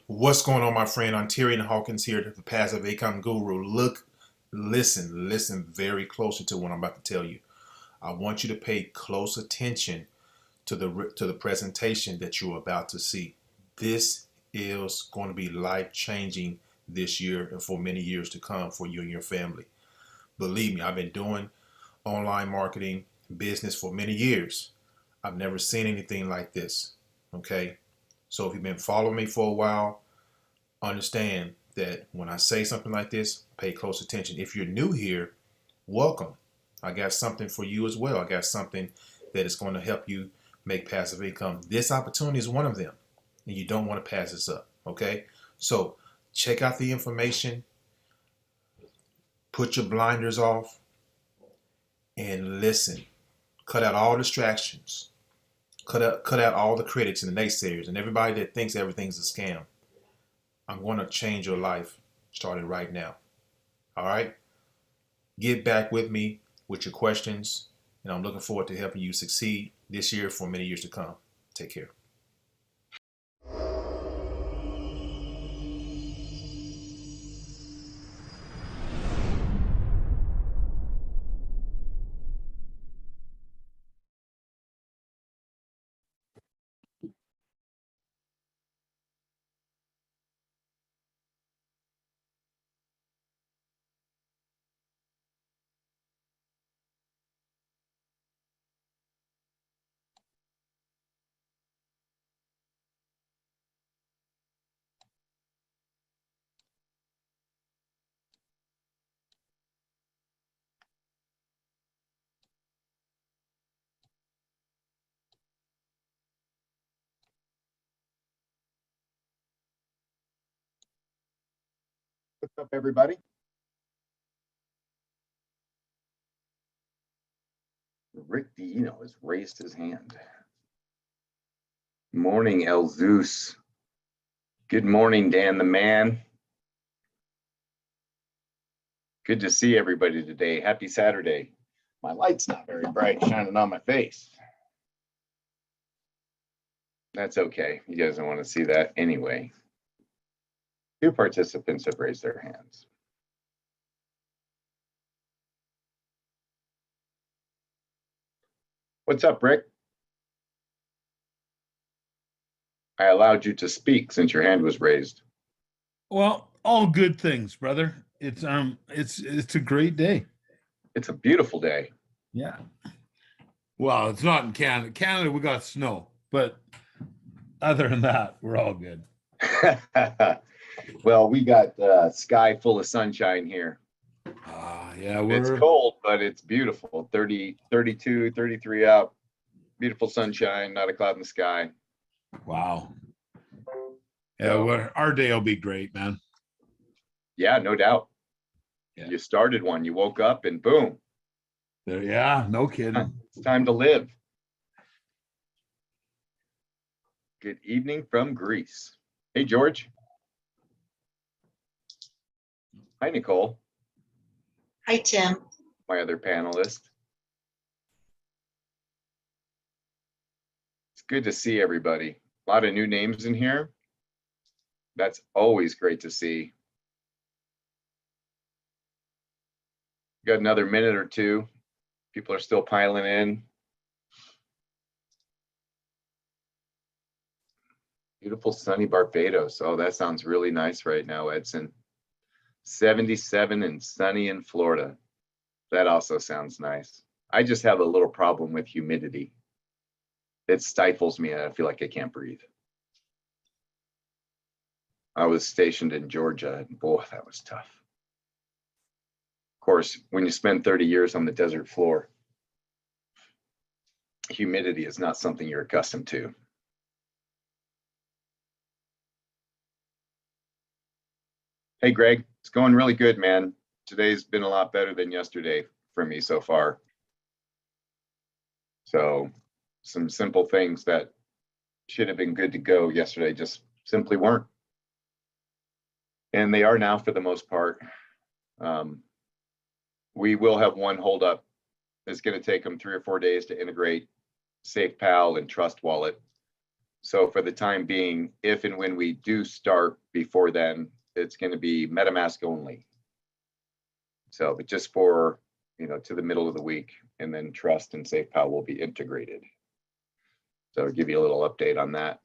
What's going on, my friend? Ontarian Hawkins here, the passive income guru. Listen very closely to what I'm about to tell you. I want you to pay close attention to the presentation that you're about to see. This is going to be life changing this year and for many years to come for you and your family. Believe me, I've been doing online marketing business for many years. I've never seen anything like this. Okay, so if you've been following me for a while, understand that when I say something like this, pay close attention. If you're new here, welcome. I got something for you as well. I got something that is going to help you make passive income. This opportunity is one of them, and you don't want to pass this up. Okay, so check out the information, put your blinders off, and listen. Cut out all distractions. Cut out all the critics and the naysayers and everybody that thinks everything's a scam. I'm going to change your life starting right now. All right? Get back with me with your questions, and I'm looking forward to helping you succeed this year for many years to come. Take care. What's up, everybody? Rick Dino has raised his hand. Morning, El Zeus. Good morning, Dan the Man. Good to see everybody today. Happy Saturday. My light's not very bright shining on my face. That's okay. You guys don't want to see that anyway. Two participants have raised their hands. What's up, Rick? I allowed you to speak since your hand was raised. Well, all good things, brother. It's a great day. It's a beautiful day. Yeah. Well, it's not in Canada. Canada, we got snow, but other than that, we're all good. Well, we got sky full of sunshine here. Yeah, it's cold, but it's beautiful. 30, 32, 33 out. Beautiful sunshine, not a cloud in the sky. Wow. Yeah, our day will be great, man. Yeah, no doubt. Yeah. You started one, you woke up and boom. Yeah, no kidding. It's time to live. Good evening from Greece. Hey, George. Hi, Nicole. Hi, Tim. My other panelist. It's good to see everybody. A lot of new names in here. That's always great to see. Got another minute or two. People are still piling in. Beautiful sunny Barbados. Oh, that sounds really nice right now, Edson. 77 and sunny in Florida. That also sounds nice. I just have a little problem with humidity. It stifles me and I feel like I can't breathe. I was stationed in Georgia and boy, that was tough. Of course, when you spend 30 years on the desert floor, humidity is not something you're accustomed to. Hey, Greg, it's going really good, man. Today's been a lot better than yesterday for me so far. So some simple things that should have been good to go yesterday just simply weren't. And they are now for the most part. We will have one holdup. It's going to take them 3 or 4 days to integrate SafePal and Trust Wallet. So for the time being, if and when we do start before then, it's going to be MetaMask only. So, but just for, to the middle of the week, and then Trust and SafePal will be integrated. So I'll give you a little update on that.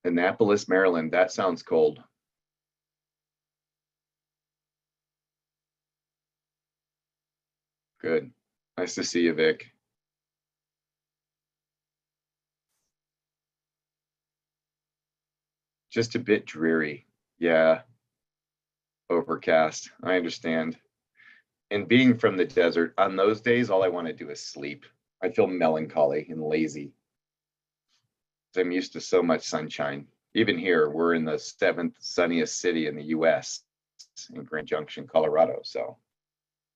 Annapolis, Maryland, that sounds cold. Good. Nice to see you, Vic. Just a bit dreary. Yeah. Overcast. I understand. And being from the desert, on those days, all I want to do is sleep. I feel melancholy and lazy. I'm used to so much sunshine. Even here, we're in the 7th sunniest city in the US, in Grand Junction, Colorado. So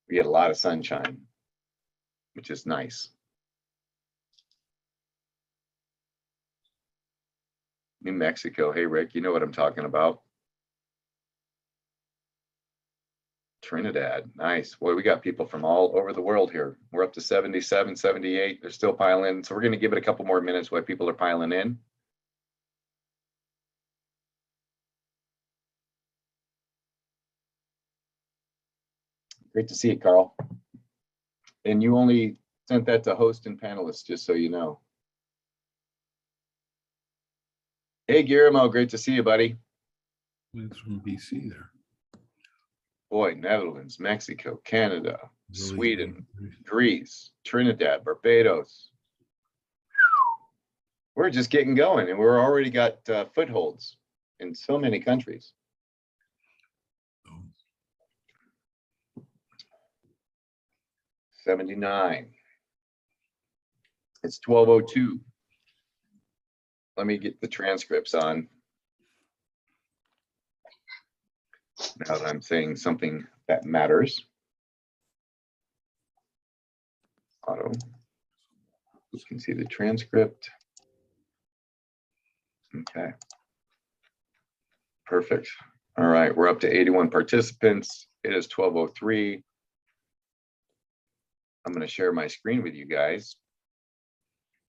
we get a lot of sunshine, which is nice. New Mexico. Hey, Rick, you know what I'm talking about. Trinidad. Nice. Boy, we got people from all over the world here. We're up to 77, 78. They're still piling in. So we're going to give it a couple more minutes while people are piling in. Great to see you, Carl. And you only sent that to host and panelists, just so you know. Hey, Guillermo, great to see you, buddy. It's from BC there. Boy, Netherlands, Mexico, Canada, Really Sweden, good. Greece, Trinidad, Barbados. We're just getting going, and we're already got footholds in so many countries. Oh. 79. It's 12:02. Let me get the transcripts on. Now that I'm saying something that matters. Auto. You can see the transcript. Okay. Perfect. All right, we're up to 81 participants. It is 12:03. I'm going to share my screen with you guys.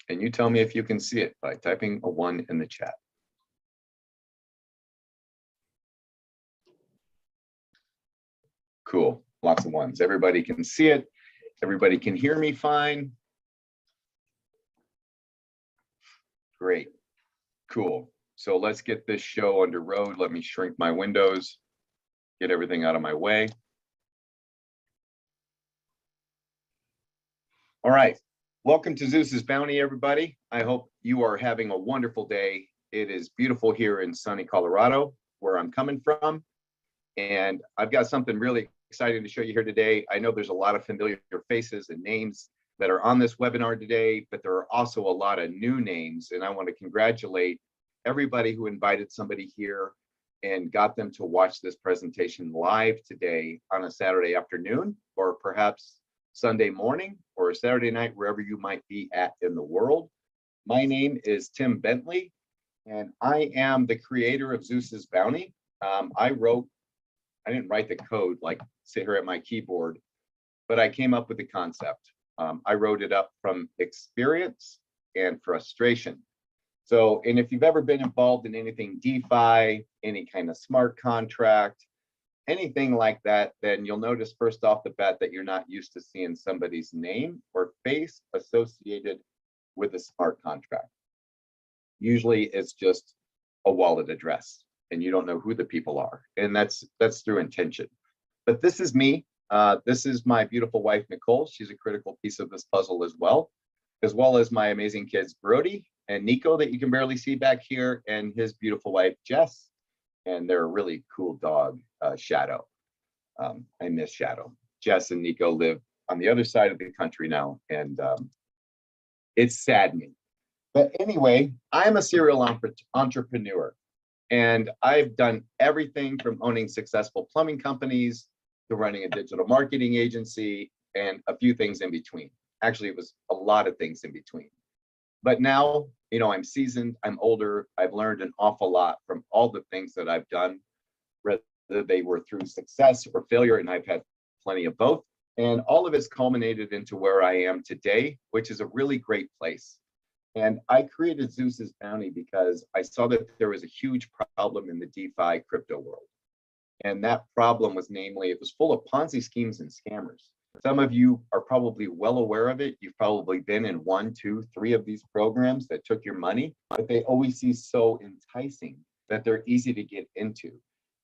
And you tell me if you can see it by typing a 1 in the chat. Cool, lots of ones. Everybody can see it. Everybody can hear me fine. Great, cool. So let's get this show under road. Let me shrink my windows, get everything out of my way. All right, welcome to Zeus's Bounty, everybody. I hope you are having a wonderful day. It is beautiful here in sunny Colorado, where I'm coming from. And I've got something really exciting to show you here today. I know there's a lot of familiar faces and names that are on this webinar today, but there are also a lot of new names. And I want to congratulate everybody who invited somebody here and got them to watch this presentation live today on a Saturday afternoon, or perhaps Sunday morning or a Saturday night, wherever you might be at in the world. My name is Tim Bentley, and I am the creator of Zeus's Bounty. I didn't write the code, like sit here at my keyboard, but I came up with the concept. I wrote it up from experience and frustration. So, and if you've ever been involved in anything DeFi, any kind of smart contract, anything like that, then you'll notice first off the bat that you're not used to seeing somebody's name or face associated with a smart contract. Usually it's just a wallet address and you don't know who the people are. And that's through intention. But this is me. This is my beautiful wife, Nicole. She's a critical piece of this puzzle as well as my amazing kids, Brody and Nico, that you can barely see back here, and his beautiful wife, Jess. And they're a really cool dog, Shadow. I miss Shadow. Jess and Nico live on the other side of the country now, and it's saddening. But anyway, I'm a serial entrepreneur, and I've done everything from owning successful plumbing companies to running a digital marketing agency and a few things in between. Actually, it was a lot of things in between. But now, I'm seasoned, I'm older, I've learned an awful lot from all the things that I've done, whether they were through success or failure, and I've had plenty of both. And all of it's culminated into where I am today, which is a really great place. And I created Zeus's Bounty because I saw that there was a huge problem in the DeFi crypto world. And that problem was namely, it was full of Ponzi schemes and scammers. Some of you are probably well aware of it. You've probably been in 1, 2, 3 of these programs that took your money, but they always seem so enticing that they're easy to get into.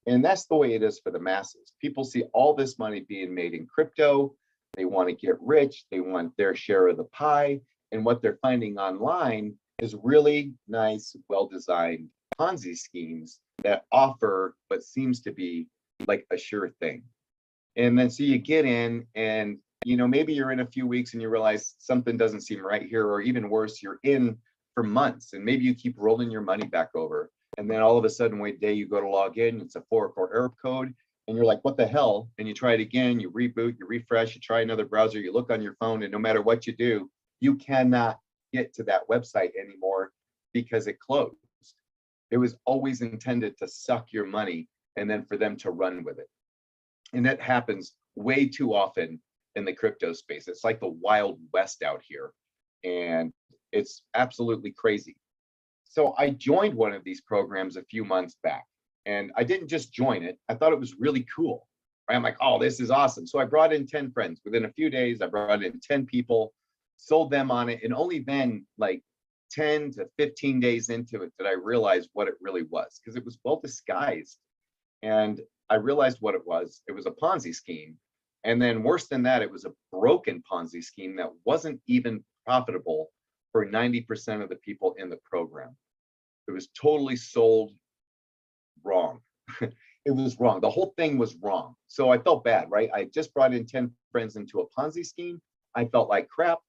And that's the way it is for the masses. People see all this money being made in crypto. They want to get rich. They want their share of the pie. And what they're finding online is really nice, well-designed Ponzi schemes that offer what seems to be like a sure thing. And then so you get in and, you know, maybe you're in a few weeks and you realize something doesn't seem right here, or even worse, you're in for months and maybe you keep rolling your money back over. And then all of a sudden, one day you go to log in, it's a 404 error code, and you're like, what the hell? And you try it again, you reboot, you refresh, you try another browser, you look on your phone, and no matter what you do, you cannot get to that website anymore because it closed. It was always intended to suck your money and then for them to run with it. And that happens way too often in the crypto space. It's like the Wild West out here, and it's absolutely crazy. So I joined one of these programs a few months back, and I didn't just join it. I thought it was really cool, right? I'm like, oh, this is awesome. So I brought in 10 friends. Within a few days, I brought in 10 people, sold them on it. And only then, like 10 to 15 days into it, did I realize what it really was, because it was well disguised. And I realized what it was. It was a Ponzi scheme. And then worse than that, it was a broken Ponzi scheme that wasn't even profitable for 90% of the people in the program. It was totally sold wrong. It was wrong. The whole thing was wrong. So I felt bad, right? I just brought in 10 friends into a Ponzi scheme. I felt like crap.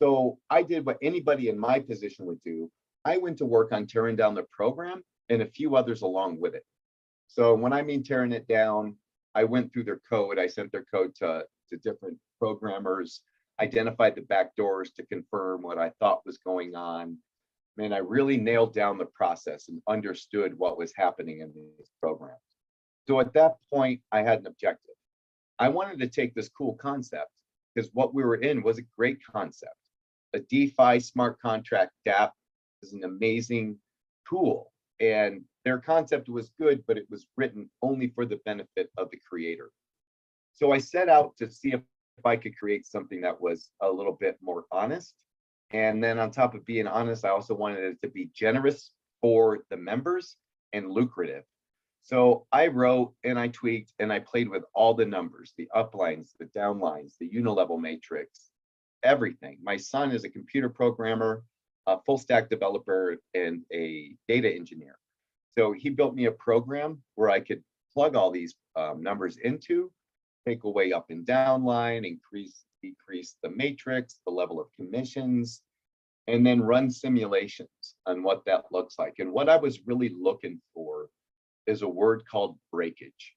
So I did what anybody in my position would do. I went to work on tearing down the program and a few others along with it. So when I mean tearing it down, I went through their code. I sent their code to different programmers, identified the backdoors to confirm what I thought was going on. Man, I really nailed down the process and understood what was happening in these programs. So at that point, I had an objective. I wanted to take this cool concept, because what we were in was a great concept. A DeFi smart contract dApp is an amazing tool, and their concept was good, but it was written only for the benefit of the creator. So I set out to see if I could create something that was a little bit more honest. And then on top of being honest, I also wanted it to be generous for the members and lucrative. So I wrote and I tweaked and I played with all the numbers, the uplines, the downlines, the Unilevel Matrix, everything. My son is a computer programmer, a full stack developer, and a data engineer. So he built me a program where I could plug all these numbers into, take away up and down line, increase, decrease the matrix, the level of commissions, and then run simulations on what that looks like. And what I was really looking for is a word called breakage.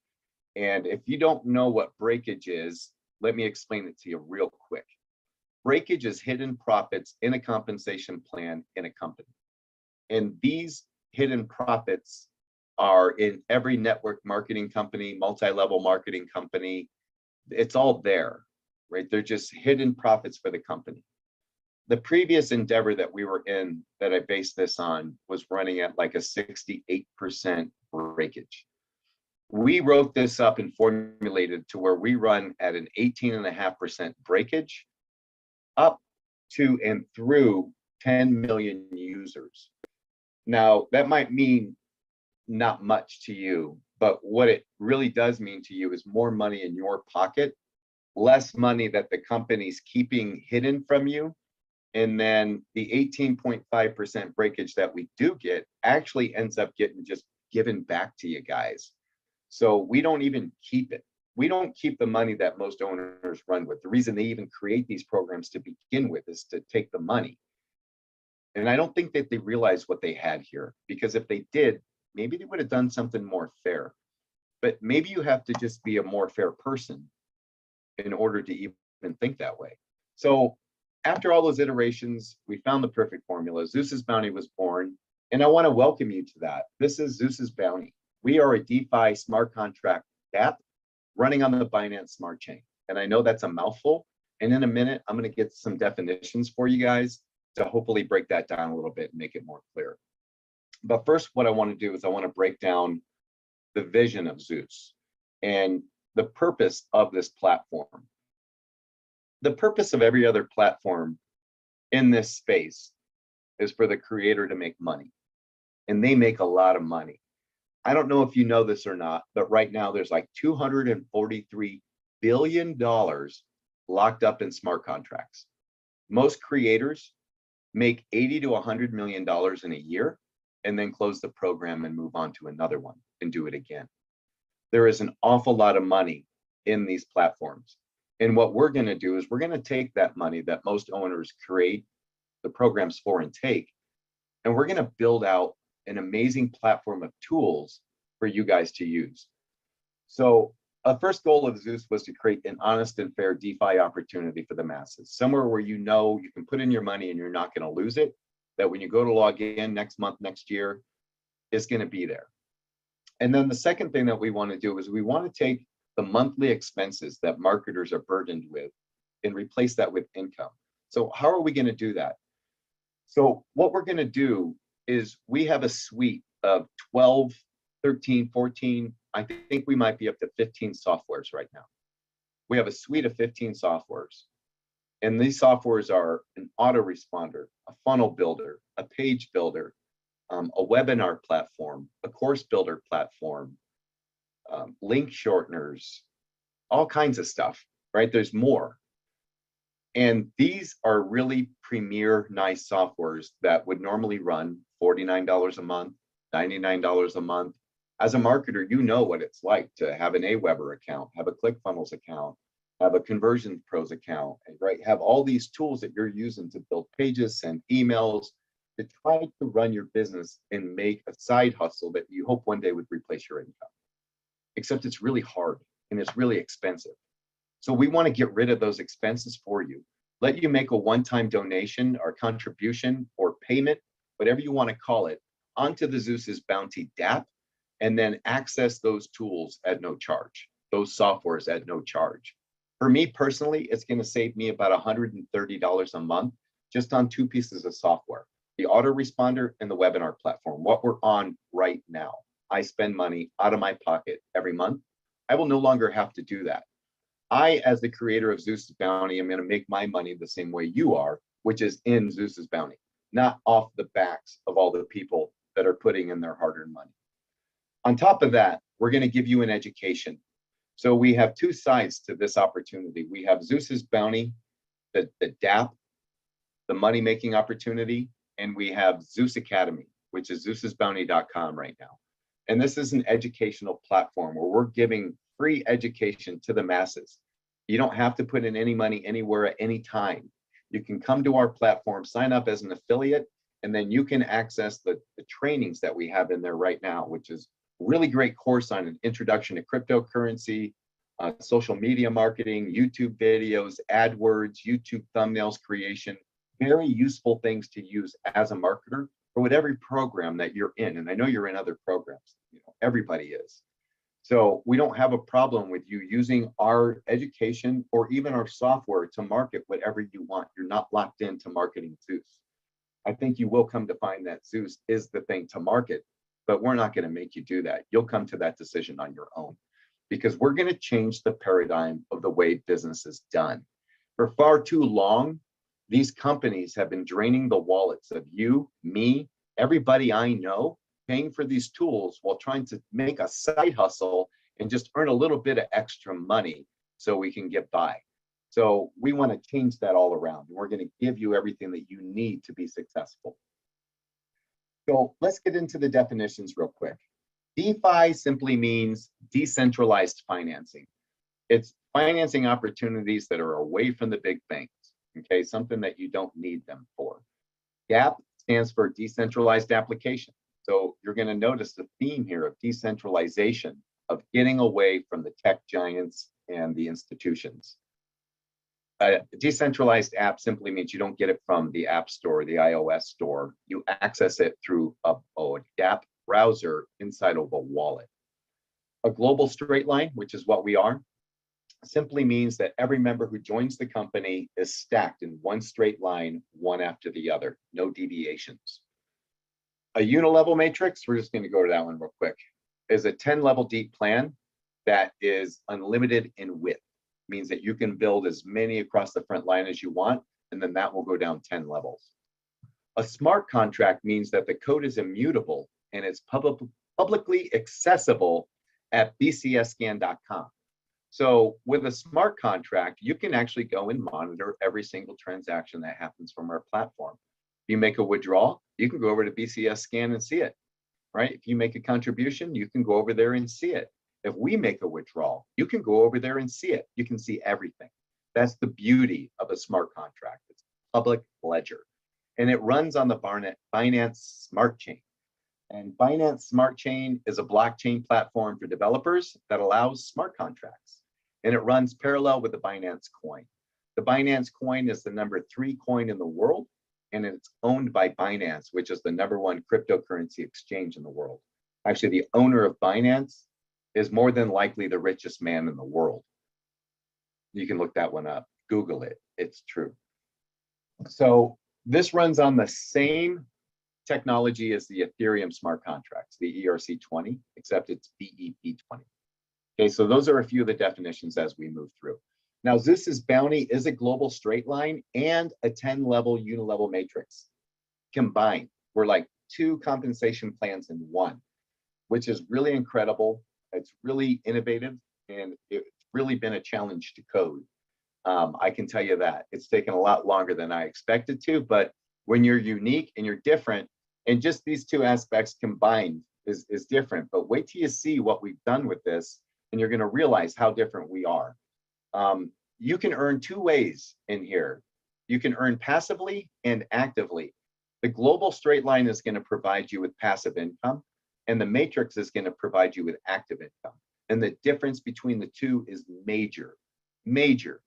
And if you don't know what breakage is, let me explain it to you real quick. Breakage is hidden profits in a compensation plan in a company. And these hidden profits are in every network marketing company, multi-level marketing company. It's all there, right? They're just hidden profits for the company. The previous endeavor that we were in that I based this on was running at like a 68% breakage. We wrote this up and formulated to where we run at an 18.5% breakage up to and through 10 million users. Now, that might mean not much to you, but what it really does mean to you is more money in your pocket, less money that the company's keeping hidden from you. And then the 18.5% breakage that we do get actually ends up getting just given back to you guys. So we don't even keep it. We don't keep the money that most owners run with. The reason they even create these programs to begin with is to take the money. And I don't think that they realize what they had here, because if they did, maybe they would have done something more fair. But maybe you have to just be a more fair person in order to even think that way. So after all those iterations, we found the perfect formula. Zeus's Bounty was born, and I want to welcome you to that. This is Zeus's Bounty. We are a DeFi smart contract dApp running on the Binance Smart Chain. And I know that's a mouthful. And in a minute, I'm going to get some definitions for you guys to hopefully break that down a little bit and make it more clear. But first, what I want to do is I want to break down the vision of Zeus and the purpose of this platform. The purpose of every other platform in this space is for the creator to make money. And they make a lot of money. I don't know if you know this or not, but right now there's like $243 billion locked up in smart contracts. Most creators make $80 to $100 million in a year and then close the program and move on to another one and do it again. There is an awful lot of money in these platforms. And what we're going to do is we're going to take that money that most owners create the programs for and take, and we're going to build out an amazing platform of tools for you guys to use. So a first goal of Zeus was to create an honest and fair DeFi opportunity for the masses, somewhere where you know you can put in your money and you're not going to lose it, that when you go to log in next month, next year, it's going to be there. And then the second thing that we want to do is we want to take the monthly expenses that marketers are burdened with and replace that with income. So how are we going to do that? So what we're going to do is we have a suite of 12, 13, 14, I think we might be up to 15 softwares right now. We have a suite of 15 softwares. And these softwares are an autoresponder, a funnel builder, a page builder, a webinar platform, a course builder platform, link shorteners, all kinds of stuff, right? There's more. And these are really premier, nice softwares that would normally run $49 a month, $99 a month. As a marketer, you know what it's like to have an Aweber account, have a ClickFunnels account, have a Conversion Pros account, right? Have all these tools that you're using to build pages, send emails, to try to run your business and make a side hustle that you hope one day would replace your income. Except it's really hard and it's really expensive. So we want to get rid of those expenses for you. Let you make a one-time donation or contribution or payment, whatever you want to call it, onto the Zeus's Bounty DApp, and then access those tools at no charge, those softwares at no charge. For me personally, it's going to save me about $130 a month just on two pieces of software, the autoresponder and the webinar platform, what we're on right now. I spend money out of my pocket every month. I will no longer have to do that. I, as the creator of Zeus's Bounty, am going to make my money the same way you are, which is in Zeus's Bounty, not off the backs of all the people that are putting in their hard-earned money. On top of that, we're going to give you an education. So we have two sides to this opportunity. We have Zeus's Bounty, the DApp, the money-making opportunity, and we have Zeus Academy, which is zeus'sbounty.com right now. And this is an educational platform where we're giving free education to the masses. You don't have to put in any money anywhere at any time. You can come to our platform, sign up as an affiliate, and then you can access the trainings that we have in there right now, which is a really great course on an introduction to cryptocurrency, social media marketing, YouTube videos, AdWords, YouTube thumbnails creation, very useful things to use as a marketer for whatever program that you're in. And I know you're in other programs, you know, everybody is. So we don't have a problem with you using our education or even our software to market whatever you want. You're not locked into marketing Zeus. I think you will come to find that Zeus is the thing to market, but we're not going to make you do that. You'll come to that decision on your own because we're going to change the paradigm of the way business is done. For far too long, these companies have been draining the wallets of you, me, everybody I know, paying for these tools while trying to make a side hustle and just earn a little bit of extra money so we can get by. So we want to change that all around. We're going to give you everything that you need to be successful. So let's get into the definitions real quick. DeFi simply means decentralized financing. It's financing opportunities that are away from the big banks, okay? Something that you don't need them for. DApp stands for decentralized application. So you're going to notice the theme here of decentralization, of getting away from the tech giants and the institutions. A decentralized app simply means you don't get it from the App Store, the iOS store. You access it through a DApp browser inside of a wallet. A global straight line, which is what we are, simply means that every member who joins the company is stacked in one straight line, one after the other, no deviations. A Unilevel Matrix, we're just going to go to that one real quick, is a 10-level deep plan that is unlimited in width. Means that you can build as many across the front line as you want, and then that will go down 10 levels. A smart contract means that the code is immutable and it's publicly accessible at bcsscan.com. So with a smart contract, you can actually go and monitor every single transaction that happens from our platform. If you make a withdrawal, you can go over to BCS Scan and see it, right? If you make a contribution, you can go over there and see it. If we make a withdrawal, you can go over there and see it. You can see everything. That's the beauty of a smart contract. It's public ledger. And it runs on the Binance Smart Chain. And Binance Smart Chain is a blockchain platform for developers that allows smart contracts. And it runs parallel with the Binance coin. The Binance coin is the #3 coin in the world, and it's owned by Binance, which is the #1 cryptocurrency exchange in the world. Actually, the owner of Binance is more than likely the richest man in the world. You can look that one up, Google it, it's true. So this runs on the same technology as the Ethereum smart contracts, the ERC20, except it's BEP20. Okay, so those are a few of the definitions as we move through. Now, Zeus's bounty is a global straight line and a 10-level unilevel matrix combined. We're like 2 compensation plans in one, which is really incredible. It's really innovative, and it's really been a challenge to code. I can tell you that. It's taken a lot longer than I expected to, but when you're unique and you're different, and just these 2 aspects combined is different. But wait till you see what we've done with this, and you're going to realize how different we are. You can earn 2 ways in here. You can earn passively and actively. The global straight line is going to provide you with passive income, and the matrix is going to provide you with active income. And the difference between the 2 is major, major.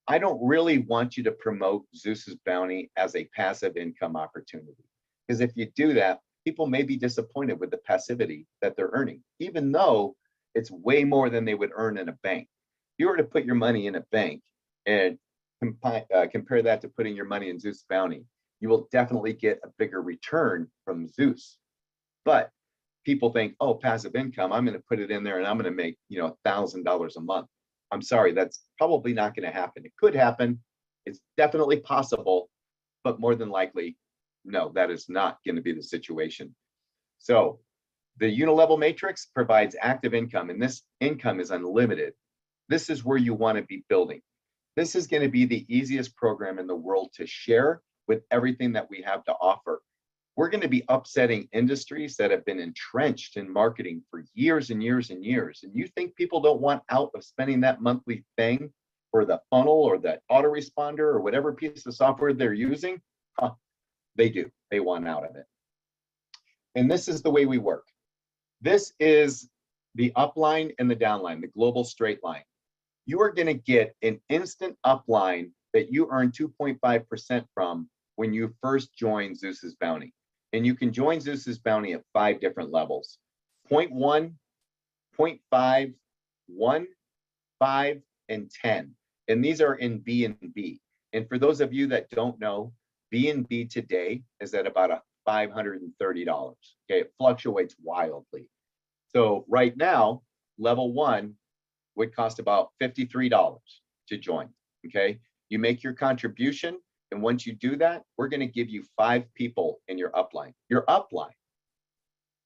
I don't really want you to promote Zeus's bounty as a passive income opportunity, because if you do that, people may be disappointed with the passivity that they're earning, even though it's way more than they would earn in a bank. If you were to put your money in a bank and compare that to putting your money in Zeus bounty, you will definitely get a bigger return from Zeus. But people think, oh, passive income, I'm going to put it in there and I'm going to make, $1,000 a month. I'm sorry, that's probably not going to happen. It could happen. It's definitely possible, but more than likely, no, that is not going to be the situation. So the Unilevel Matrix provides active income, and this income is unlimited. This is where you want to be building. This is going to be the easiest program in the world to share with everything that we have to offer. We're going to be upsetting industries that have been entrenched in marketing for years and years and years. And you think people don't want out of spending that monthly thing for the funnel or that autoresponder or whatever piece of software they're using? They do. They want out of it. And this is the way we work. This is the upline and the downline, the global straight line. You are going to get an instant upline that you earn 2.5% from when you first join Zeus's bounty. And you can join Zeus's bounty at 5 different levels: 0.1, 0.5, 1, 5, and 10. And these are in BNB. And for those of you that don't know, BNB today is at about $530. Okay, it fluctuates wildly. So right now, level 1 would cost about $53 to join. Okay, you make your contribution. And once you do that, we're going to give you 5 people in your upline. Your upline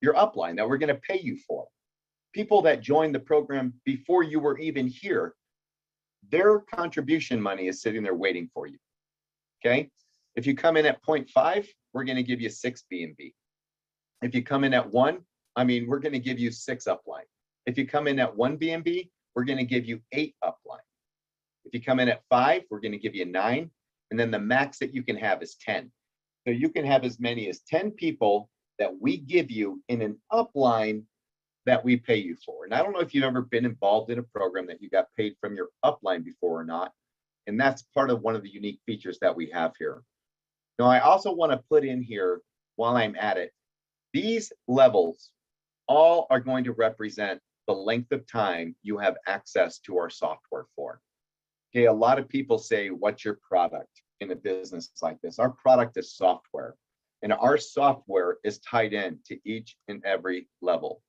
that we're going to pay you for. People that joined the program before you were even here, their contribution money is sitting there waiting for you. Okay? If you come in at 0.5, we're going to give you 6 BNB. If you come in at 1, we're going to give you 6 upline. If you come in at 1 BNB, we're going to give you 8 upline. If you come in at 5, we're going to give you 9. And then the max that you can have is 10. So you can have as many as 10 people that we give you in an upline that we pay you for. And I don't know if you've ever been involved in a program that you got paid from your upline before or not. And that's part of one of the unique features that we have here. Now, I also want to put in here, while I'm at it, these levels all are going to represent the length of time you have access to our software for. Okay, a lot of people say, what's your product in a business like this? Our product is software, and our software is tied in to each and every level.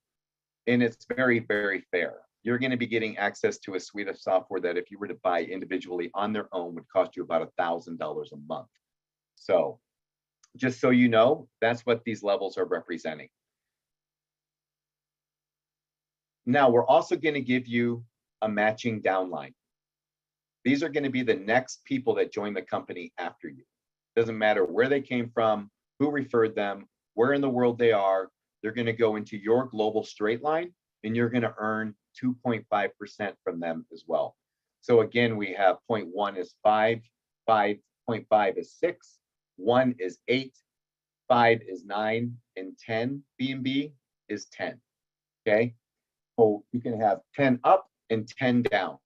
And it's very, very fair. You're going to be getting access to a suite of software that if you were to buy individually on their own would cost you about $1,000 a month. So just so you know, that's what these levels are representing. Now, we're also going to give you a matching downline. These are going to be the next people that join the company after you. Doesn't matter where they came from, who referred them, where in the world they are, they're going to go into your global straight line, and you're going to earn 2.5% from them as well. So again, we have 0.1 is 5, 5.5 is 6, 1 is 8, 5 is 9, and 10 BNB is 10. Okay, so you can have 10 up and 10 down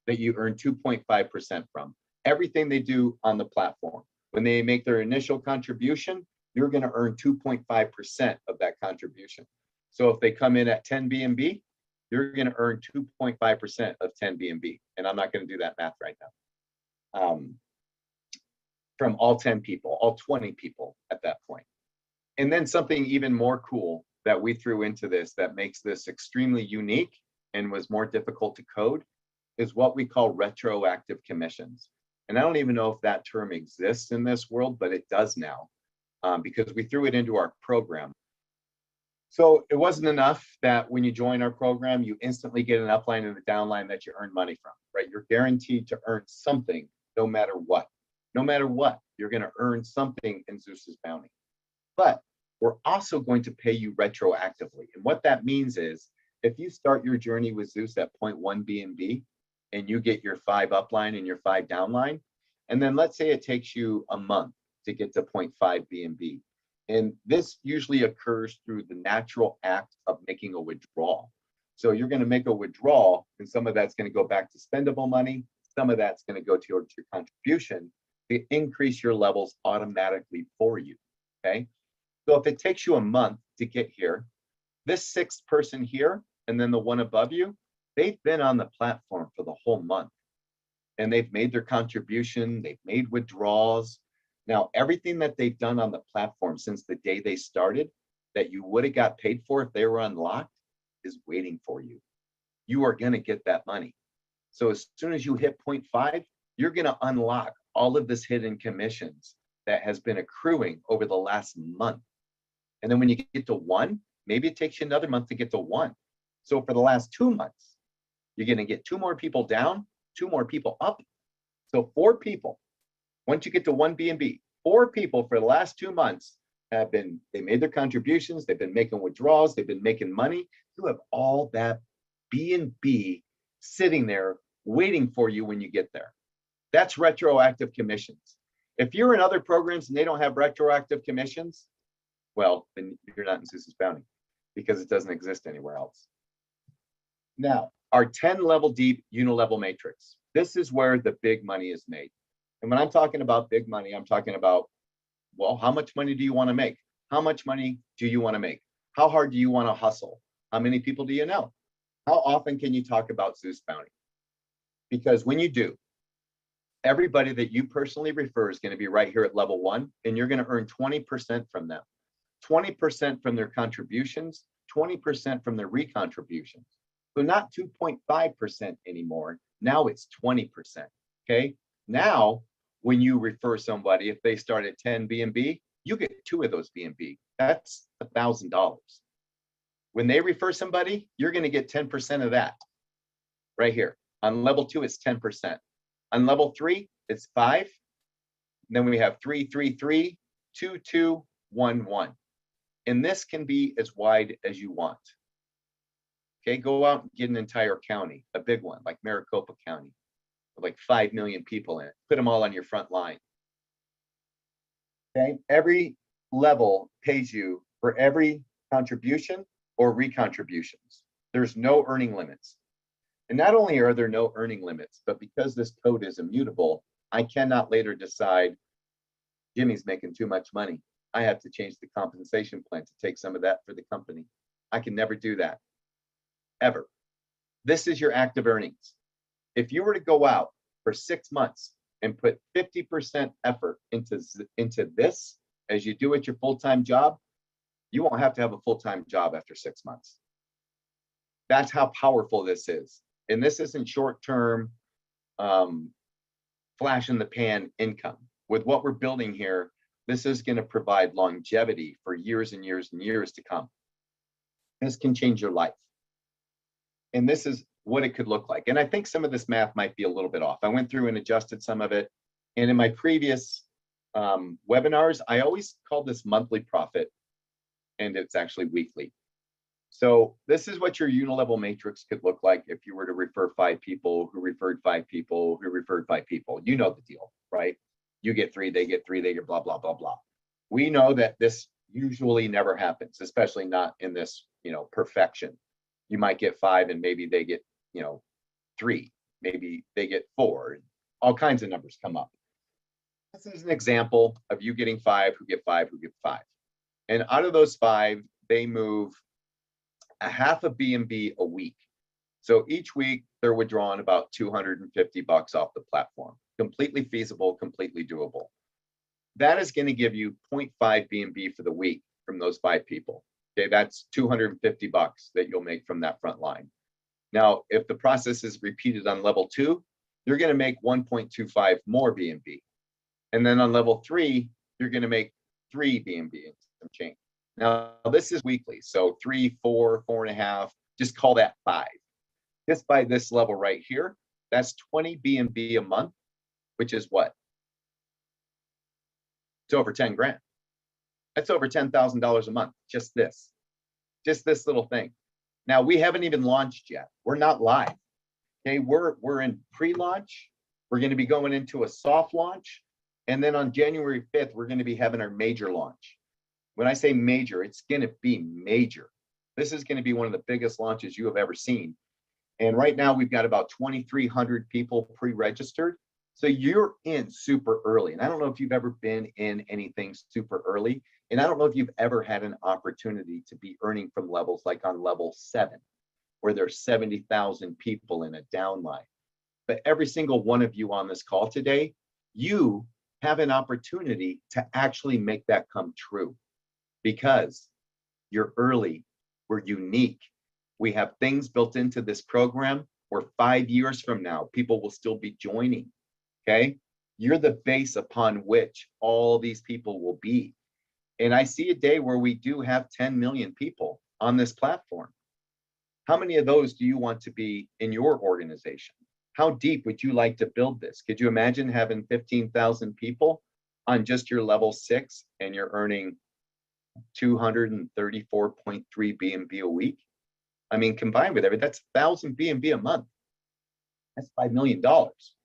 that you earn 2.5% from. Everything they do on the platform. When they make their initial contribution, you're going to earn 2.5% of that contribution. So if they come in at 10 BNB, you're going to earn 2.5% of 10 BNB. And I'm not going to do that math right now. From all 10 people, all 20 people at that point. And then something even more cool that we threw into this that makes this extremely unique and was more difficult to code is what we call retroactive commissions. And I don't even know if that term exists in this world, but it does now because we threw it into our program. So it wasn't enough that when you join our program, you instantly get an upline and a downline that you earn money from, right? You're guaranteed to earn something no matter what. No matter what, you're going to earn something in Zeus's bounty. But we're also going to pay you retroactively. And what that means is if you start your journey with Zeus at 0.1 BNB and you get your 5 upline and your 5 downline, and then let's say it takes you a month to get to 0.5 BNB. And this usually occurs through the natural act of making a withdrawal. So you're going to make a withdrawal, and some of that's going to go back to spendable money. Some of that's going to go towards your contribution to increase your levels automatically for you, okay? So if it takes you a month to get here, this 6th person here, and then the one above you, they've been on the platform for the whole month. And they've made their contribution, they've made withdrawals. Now, everything that they've done on the platform since the day they started that you would have got paid for if they were unlocked is waiting for you. You are going to get that money. So as soon as you hit 0.5, you're going to unlock all of this hidden commissions that has been accruing over the last month. And then when you get to 1, maybe it takes you another month to get to 1. So for the last 2 months, you're going to get 2 more people down, 2 more people up. So 4 people. Once you get to 1 BNB, 4 people for the last 2 months they made their contributions, they've been making withdrawals, they've been making money. You have all that BNB sitting there waiting for you when you get there. That's retroactive commissions. If you're in other programs and they don't have retroactive commissions, well, then you're not in Zeus's bounty because it doesn't exist anywhere else. Now, our 10-level deep Unilevel Matrix. This is where the big money is made. And when I'm talking about big money, I'm talking about, well, how much money do you want to make? How much money do you want to make? How hard do you want to hustle? How many people do you know? How often can you talk about Zeus bounty? Because when you do, everybody that you personally refer is going to be right here at level 1, and you're going to earn 20% from them. 20% from their contributions, 20% from their recontributions. So not 2.5% anymore. Now it's 20%. Okay. Now, when you refer somebody, if they start at 10 BNB, you get 2 of those BNB. That's $1,000. When they refer somebody, you're going to get 10% of that right here. On level 2, it's 10%. On level 3, it's 5. Then we have 3, 3, 3, 2, 2, 1, 1. And this can be as wide as you want. Okay, go out and get an entire county, a big one like Maricopa County, with like 5 million people in it. Put them all on your front line. Okay, every level pays you for every contribution or recontributions. There's no earning limits. And not only are there no earning limits, but because this code is immutable, I cannot later decide Jimmy's making too much money. I have to change the compensation plan to take some of that for the company. I can never do that. ever. This is your active earnings. If you were to go out for 6 months and put 50% effort into this as you do at your full-time job, you won't have to have a full-time job after 6 months. That's how powerful this is. And this isn't short-term flash in the pan income. With what we're building here, this is going to provide longevity for years and years and years to come. This can change your life. And this is what it could look like. And I think some of this math might be a little bit off. I went through and adjusted some of it. And in my previous webinars, I always called this monthly profit, and it's actually weekly. So this is what your Unilevel Matrix could look like if you were to refer 5 people who referred 5 people who referred 5 people. You know the deal, right? You get 3, they get 3, they get blah, blah, blah, blah. We know that this usually never happens, especially not in this, perfection. You might get 5 and maybe they get, 3, maybe they get 4, all kinds of numbers come up. This is an example of you getting 5, who get 5, who get 5. And out of those 5, they move a half a BNB a week. So each week they're withdrawing about $250 off the platform. Completely feasible, completely doable. That is going to give you 0.5 BNB for the week from those 5 people. Okay, that's $250 that you'll make from that front line. Now, if the process is repeated on level 2, you're going to make 1.25 more BNB. And then on level 3, you're going to make 3 BNB and some change. Now, this is weekly. So 3, 4, 4.5, just call that 5. Just by this level right here, that's 20 BNB a month, which is what? It's over 10 grand. That's over $10,000 a month, just this little thing. Now, we haven't even launched yet. We're not live. Okay, we're in pre-launch. We're going to be going into a soft launch. And then on January 5th, we're going to be having our major launch. When I say major, it's going to be major. This is going to be one of the biggest launches you have ever seen. And right now we've got about 2,300 people pre-registered. So you're in super early. And I don't know if you've ever been in anything super early. And I don't know if you've ever had an opportunity to be earning from levels like on level 7, where there's 70,000 people in a downline. But every single one of you on this call today, you have an opportunity to actually make that come true. Because you're early, we're unique. We have things built into this program where 5 years from now, people will still be joining, okay? You're the base upon which all these people will be. And I see a day where we do have 10 million people on this platform. How many of those do you want to be in your organization? How deep would you like to build this? Could you imagine having 15,000 people on just your level 6 and you're earning 234.3 BNB a week? I mean, combined with everything, that's 1,000 BNB a month. That's $5 million.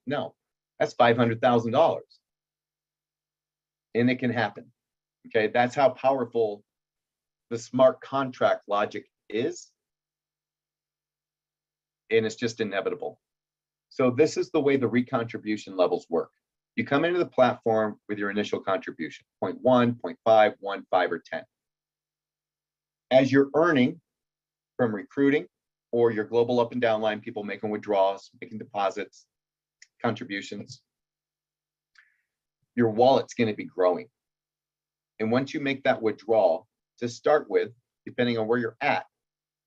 No, that's $500,000. And it can happen. Okay, that's how powerful the smart contract logic is. And it's just inevitable. So this is the way the recontribution levels work. You come into the platform with your initial contribution, 0.1, 0.5, 1, 5, or 10. As you're earning from recruiting or your global up and down line, people making withdrawals, making deposits, contributions, your wallet's going to be growing. And once you make that withdrawal, to start with, depending on where you're at,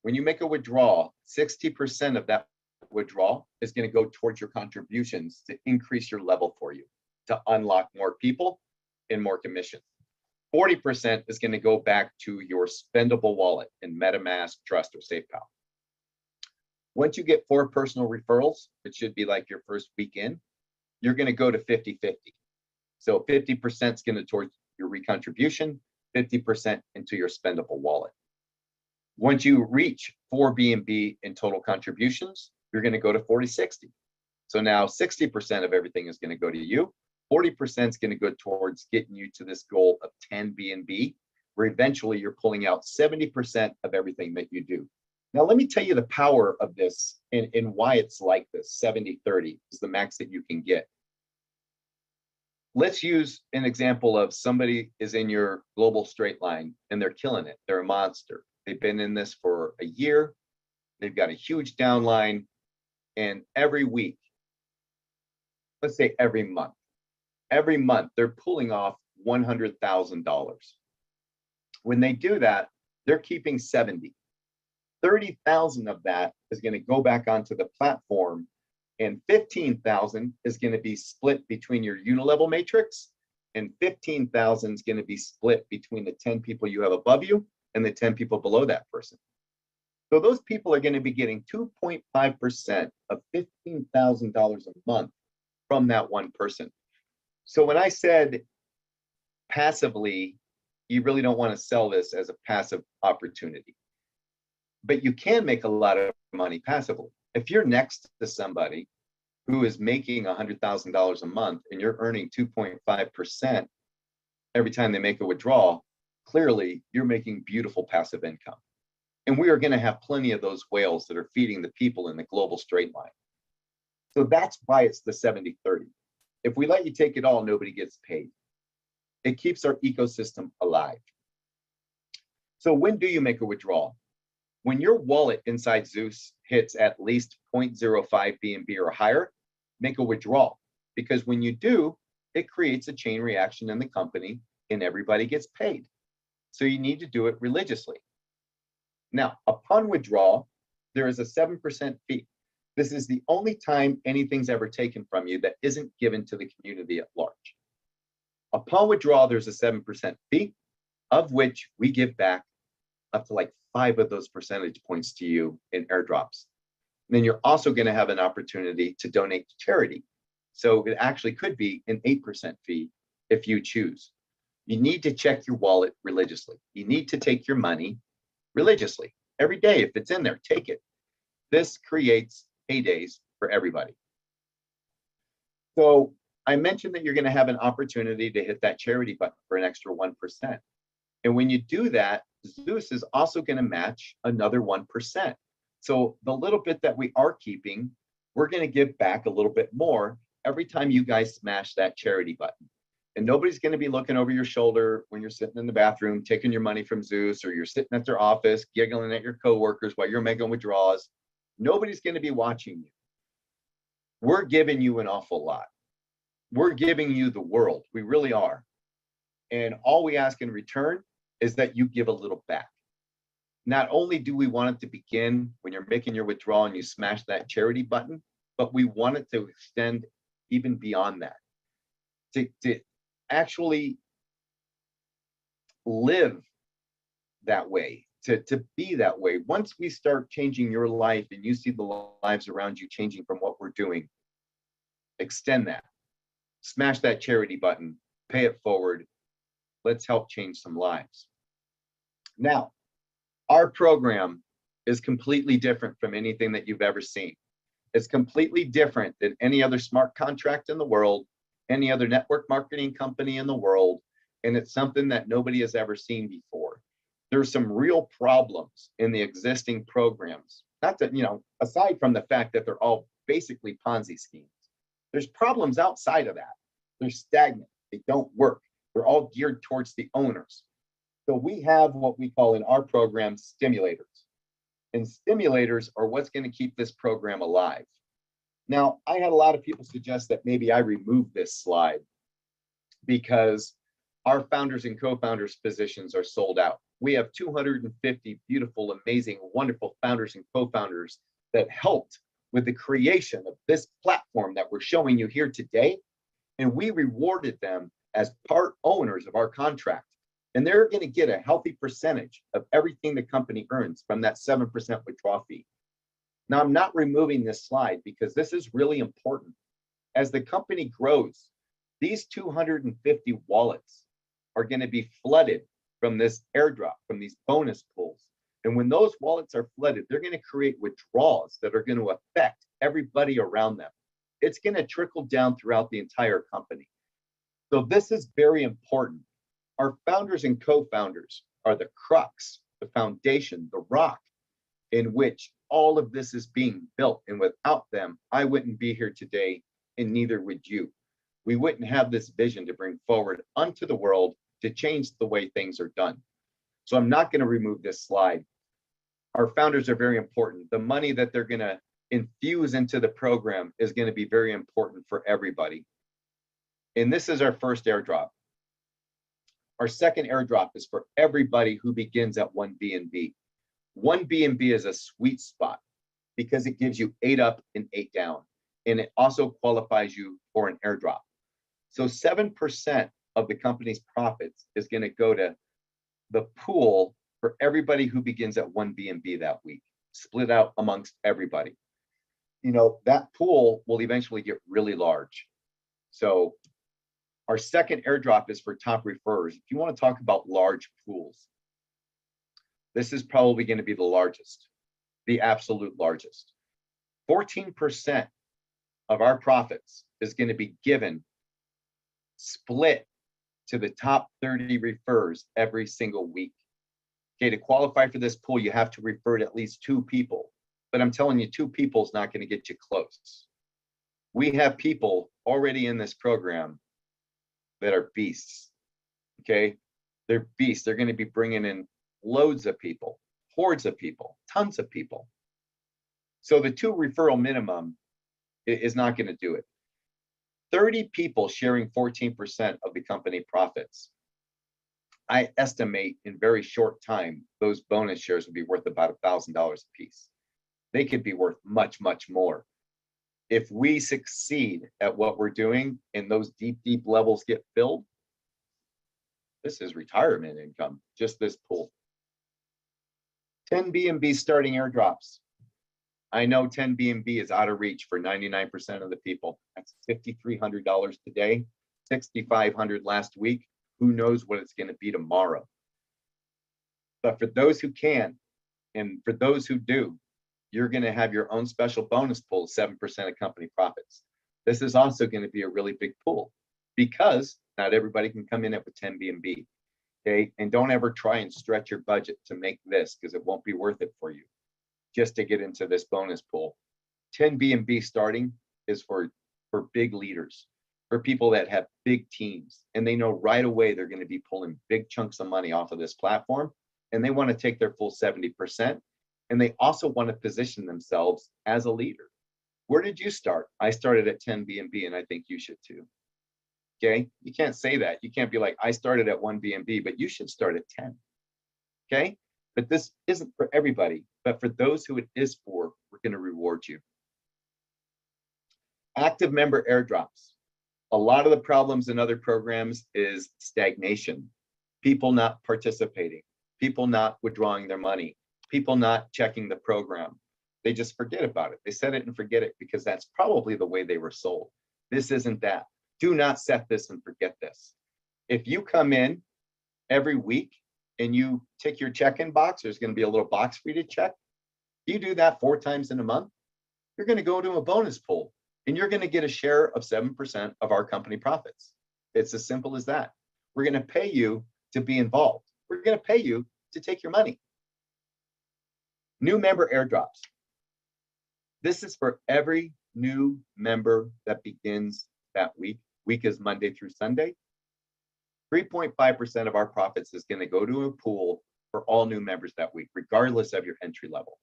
when you make a withdrawal, 60% of that withdrawal is going to go towards your contributions to increase your level for you, to unlock more people and more commission. 40% is going to go back to your spendable wallet in MetaMask, Trust, or SafePal. Once you get 4 personal referrals, it should be like your first week in, you're going to go to 50-50. So 50% is going to towards your recontribution, 50% into your spendable wallet. Once you reach 4 BNB in total contributions, you're going to go to 40-60. So now 60% of everything is going to go to you. 40% is going to go towards getting you to this goal of 10 BNB, where eventually you're pulling out 70% of everything that you do. Now, let me tell you the power of this and why it's like this. 70-30 is the max that you can get. Let's use an example of somebody is in your global straight line and they're killing it. They're a monster. They've been in this for a year. They've got a huge downline, and every week, let's say every month, they're pulling off $100,000. When they do that, they're keeping 70. 30,000 of that is going to go back onto the platform, and 15,000 is going to be split between your Unilevel Matrix, and 15,000 is going to be split between the 10 people you have above you and the 10 people below that person. So those people are going to be getting 2.5% of $15,000 a month from that one person. So when I said passively, you really don't want to sell this as a passive opportunity, but you can make a lot of money passively. If you're next to somebody who is making $100,000 a month and you're earning 2.5% every time they make a withdrawal, clearly you're making beautiful passive income. And we are going to have plenty of those whales that are feeding the people in the global straight line. So that's why it's the 70-30. If we let you take it all, nobody gets paid. It keeps our ecosystem alive. So when do you make a withdrawal? When your wallet inside Zeus hits at least 0.05 BNB or higher, make a withdrawal. Because when you do, it creates a chain reaction in the company and everybody gets paid. So you need to do it religiously. Now, upon withdrawal, there is a 7% fee. This is the only time anything's ever taken from you that isn't given to the community at large. Upon withdrawal, there's a 7% fee, of which we give back up to like 5 of those percentage points to you in airdrops. And then you're also going to have an opportunity to donate to charity. So it actually could be an 8% fee if you choose. You need to check your wallet religiously. You need to take your money religiously. Every day, if it's in there, take it. This creates paydays for everybody. So I mentioned that you're going to have an opportunity to hit that charity button for an extra 1%. And when you do that, Zeus is also going to match another 1%. So the little bit that we are keeping, we're going to give back a little bit more every time you guys smash that charity button. And nobody's going to be looking over your shoulder when you're sitting in the bathroom, taking your money from Zeus, or you're sitting at their office, giggling at your coworkers while you're making withdrawals. Nobody's going to be watching you. We're giving you an awful lot. We're giving you the world. We really are. And all we ask in return is that you give a little back. Not only do we want it to begin when you're making your withdrawal and you smash that charity button, but we want it to extend even beyond that. To actually live that way, to be that way. Once we start changing your life and you see the lives around you changing from what we're doing, extend that. Smash that charity button, pay it forward. Let's help change some lives. Now, our program is completely different from anything that you've ever seen. It's completely different than any other smart contract in the world, any other network marketing company in the world, and it's something that nobody has ever seen before. There's some real problems in the existing programs. Not that, aside from the fact that they're all basically Ponzi schemes, there's problems outside of that. They're stagnant. They don't work. They're all geared towards the owners. So we have what we call in our program stimulators. And stimulators are what's going to keep this program alive. Now, I had a lot of people suggest that maybe I remove this slide because our founders and co-founders positions are sold out. We have 250 beautiful, amazing, wonderful founders and co-founders that helped with the creation of this platform that we're showing you here today. And we rewarded them as part owners of our contract. And they're going to get a healthy percentage of everything the company earns from that 7% withdrawal fee. Now, I'm not removing this slide because this is really important. As the company grows, these 250 wallets are going to be flooded from this airdrop, from these bonus pools. And when those wallets are flooded, they're going to create withdrawals that are going to affect everybody around them. It's going to trickle down throughout the entire company. So this is very important. Our founders and co-founders are the crux, the foundation, the rock in which all of this is being built. And without them, I wouldn't be here today, and neither would you. We wouldn't have this vision to bring forward unto the world to change the way things are done. So I'm not going to remove this slide. our founders are very important. The money that they're going to infuse into the program is going to be very important for everybody. And this is our first airdrop. Our second airdrop is for everybody who begins at 1 BNB. 1 BNB is a sweet spot because it gives you 8 up and 8 down. And it also qualifies you for an airdrop. So 7% of the company's profits is going to go to the pool for everybody who begins at 1 BNB that week, split out amongst everybody. You know, that pool will eventually get really large. So our second airdrop is for top referrers. If you want to talk about large pools, this is probably going to be the largest, the absolute largest. 14% of our profits is going to be given, split to the top 30 refers every single week. Okay, to qualify for this pool, you have to refer to at least 2 people. But I'm telling you, 2 people is not going to get you close. We have people already in this program that are beasts. Okay, they're beasts. They're going to be bringing in loads of people, hordes of people, tons of people. So the 2 referral minimum is not going to do it. 30 people sharing 14% of the company profits. I estimate in very short time, those bonus shares would be worth about $1,000 a piece. They could be worth much, much more. If we succeed at what we're doing and those deep, deep levels get filled, this is retirement income, just this pool. 10 BNB starting airdrops. I know 10 BNB is out of reach for 99% of the people. That's $5,300 today, $6,500 last week. Who knows what it's going to be tomorrow? But for those who can, and for those who do, you're going to have your own special bonus pool of 7% of company profits. This is also going to be a really big pool because not everybody can come in it with 10 BNB. Okay, and don't ever try and stretch your budget to make this because it won't be worth it for you just to get into this bonus pool. 10 BNB starting is for big leaders, for people that have big teams, and they know right away they're going to be pulling big chunks of money off of this platform, and they want to take their full 70%, and they also want to position themselves as a leader. Where did you start? I started at 10 BNB, and I think you should too. Okay, you can't say that. You can't be like, I started at 1 BNB, but you should start at 10. Okay, but this isn't for everybody, but for those who it is for, we're going to reward you. Active member airdrops. A lot of the problems in other programs is stagnation, people not participating, people not withdrawing their money, people not checking the program. They just forget about it. They set it and forget it because that's probably the way they were sold. This isn't that. Do not set this and forget this. If you come in every week and you tick your check-in box, there's going to be a little box for you to check. You do that 4 times in a month, you're going to go to a bonus pool and you're going to get a share of 7% of our company profits. It's as simple as that. We're going to pay you to be involved. We're going to pay you to take your money. New member airdrops. This is for every new member that begins that week. Week is Monday through Sunday. 3.5% of our profits is going to go to a pool for all new members that week, regardless of your entry level.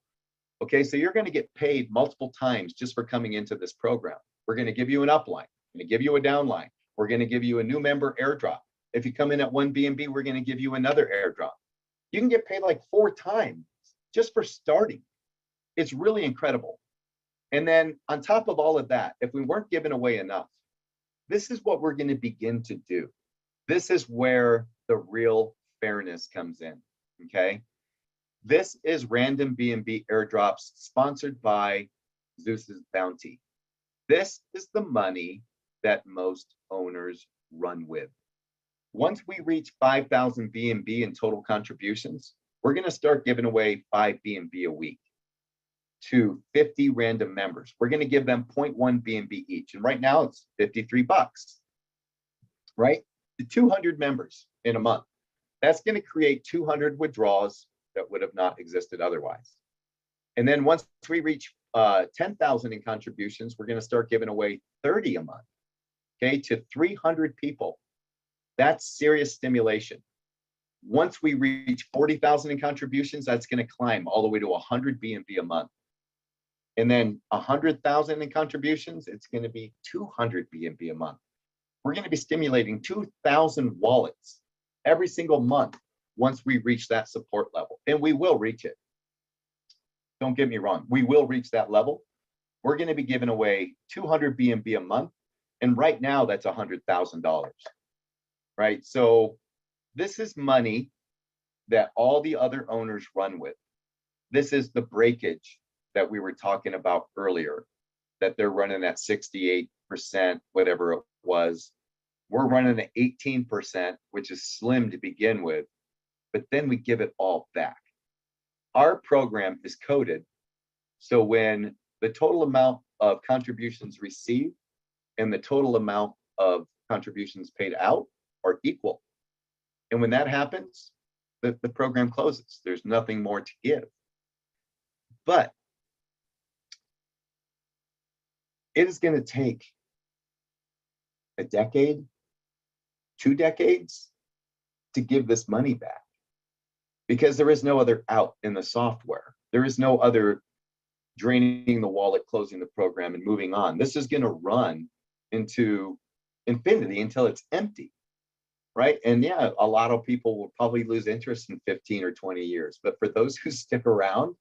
Okay, so you're going to get paid multiple times just for coming into this program. We're going to give you an upline, we're going to give you a downline, we're going to give you a new member airdrop. If you come in at 1 BNB, we're going to give you another airdrop. You can get paid like 4 times just for starting. It's really incredible. And then on top of all of that, if we weren't giving away enough, this is what we're going to begin to do. This is where the real fairness comes in, okay? This is random BNB airdrops sponsored by Zeus's Bounty. This is the money that most owners run with. Once we reach 5,000 BNB in total contributions, we're going to start giving away 5 BNB a week to 50 random members. We're going to give them 0.1 BNB each. And right now it's $53, right? To 200 members in a month. That's going to create 200 withdrawals that would have not existed otherwise. And then once we reach 10,000 in contributions, we're going to start giving away 30 a month, okay, to 300 people. That's serious stimulation. Once we reach 40,000 in contributions, that's going to climb all the way to 100 BNB a month. And then 100,000 in contributions, it's going to be 200 BNB a month. We're going to be stimulating 2,000 wallets every single month once we reach that support level. And we will reach it. Don't get me wrong. We will reach that level. We're going to be giving away 200 BNB a month. And right now, that's $100,000. Right? So this is money that all the other owners run with. This is the breakage that we were talking about earlier, that they're running at 68%, whatever it was. We're running at 18%, which is slim to begin with, but then we give it all back. Our program is coded so when the total amount of contributions received and the total amount of contributions paid out are equal. And when that happens, the program closes. There's nothing more to give. But it is going to take a decade, 2 decades to give this money back, because there is no other out in the software. There is no other draining the wallet, closing the program, and moving on. This is going to run into infinity until it's empty, right? And yeah, a lot of people will probably lose interest in 15 or 20 years. But for those who stick around,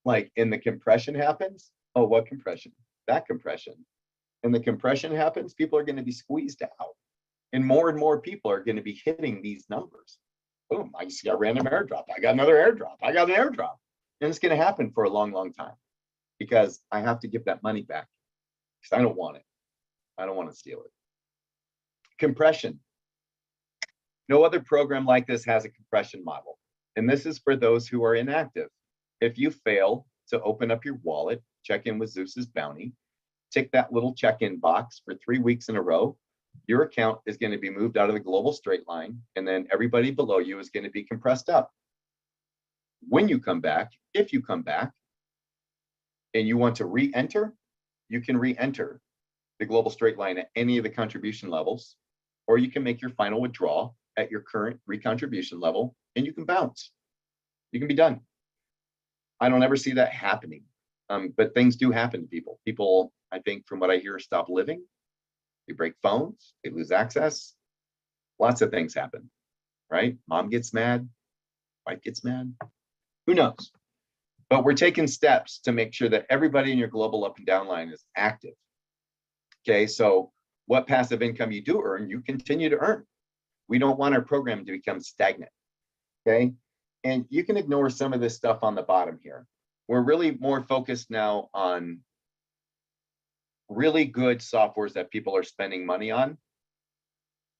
like, and the compression happens, oh, what compression? That compression. And the compression happens, people are going to be squeezed out. And more people are going to be hitting these numbers. Boom, I just got a random airdrop. I got another airdrop. I got an airdrop. And it's going to happen for a long, long time, because I have to give that money back, because I don't want it. I don't want to steal it. Compression. No other program like this has a compression model. And this is for those who are inactive. If you fail to open up your wallet, check in with Zeus's bounty, tick that little check-in box for 3 weeks in a row, your account is going to be moved out of the global straight line, and then everybody below you is going to be compressed up. When you come back, if you come back, and you want to re-enter, you can re-enter the global straight line at any of the contribution levels, or you can make your final withdrawal at your current recontribution level, and you can bounce. You can be done. I don't ever see that happening, but things do happen to people. People, I think, from what I hear, stop living. They break phones. They lose access. Lots of things happen, right? Mom gets mad. Wife gets mad. Who knows? But we're taking steps to make sure that everybody in your global up and down line is active. Okay, so what passive income you do earn, you continue to earn. We don't want our program to become stagnant. Okay, and you can ignore some of this stuff on the bottom here. We're really more focused now on really good softwares that people are spending money on.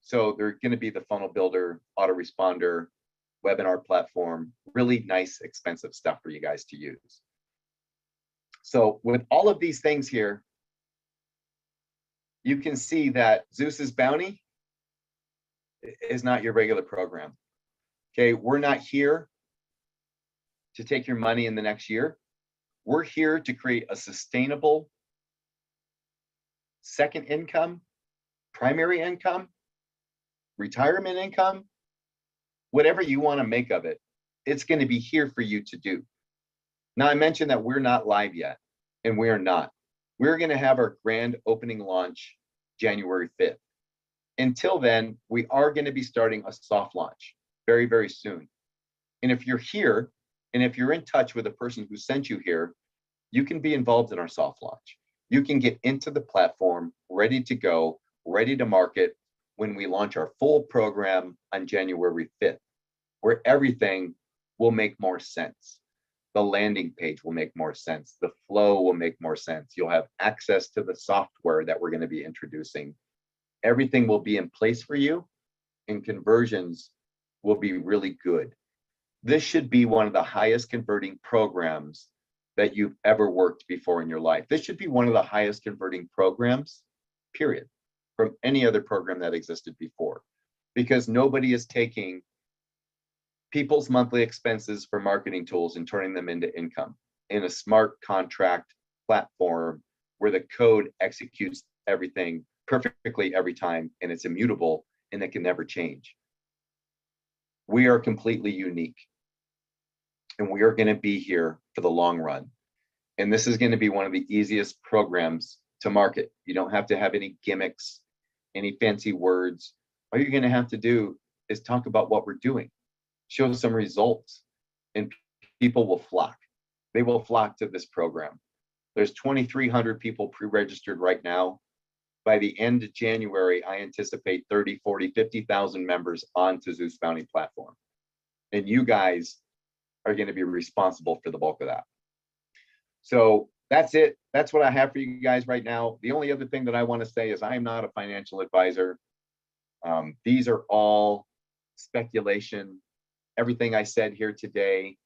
So they're going to be the funnel builder, autoresponder, webinar platform, really nice, expensive stuff for you guys to use. So with all of these things here, you can see that Zeus's bounty is not your regular program. Okay, we're not here to take your money in the next year. We're here to create a sustainable second income, primary income, retirement income, whatever you want to make of it, it's going to be here for you to do. Now, I mentioned that we're not live yet, and we're not. We're going to have our grand opening launch January 5th. Until then, we are going to be starting a soft launch very, very soon. And if you're here, and if you're in touch with the person who sent you here, you can be involved in our soft launch. You can get into the platform, ready to go, ready to market when we launch our full program on January 5th, where everything will make more sense. The landing page will make more sense. The flow will make more sense. You'll have access to the software that we're going to be introducing. Everything will be in place for you, and conversions will be really good. This should be one of the highest converting programs that you've ever worked before in your life. This should be one of the highest converting programs, period, from any other program that existed before, because nobody is taking people's monthly expenses for marketing tools and turning them into income in a smart contract platform where the code executes everything perfectly every time, and it's immutable and it can never change. We are completely unique, and we are going to be here for the long run. And this is going to be one of the easiest programs to market. You don't have to have any gimmicks, any fancy words. All you're going to have to do is talk about what we're doing, show some results, and people will flock. They will flock to this program. There's 2,300 people pre-registered right now. By the end of January, I anticipate 30, 40, 50,000 members onto Zeus Bounty platform. And you guys are going to be responsible for the bulk of that. So that's it. That's what I have for you guys right now. The only other thing that I want to say is I am not a financial advisor. These are all speculation. Everything I said here today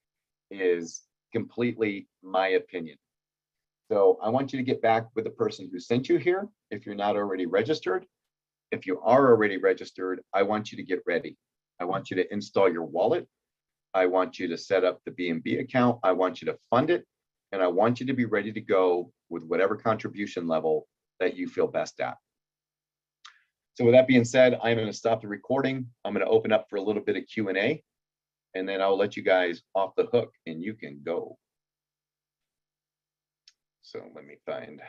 is completely my opinion. So I want you to get back with the person who sent you here if you're not already registered. If you are already registered, I want you to get ready. I want you to install your wallet. I want you to set up the BNB account. I want you to fund it. And I want you to be ready to go with whatever contribution level that you feel best at. So with that being said, I'm going to stop the recording. I'm going to open up for a little bit of Q&A, and then I'll let you guys off the hook and you can go. So let me find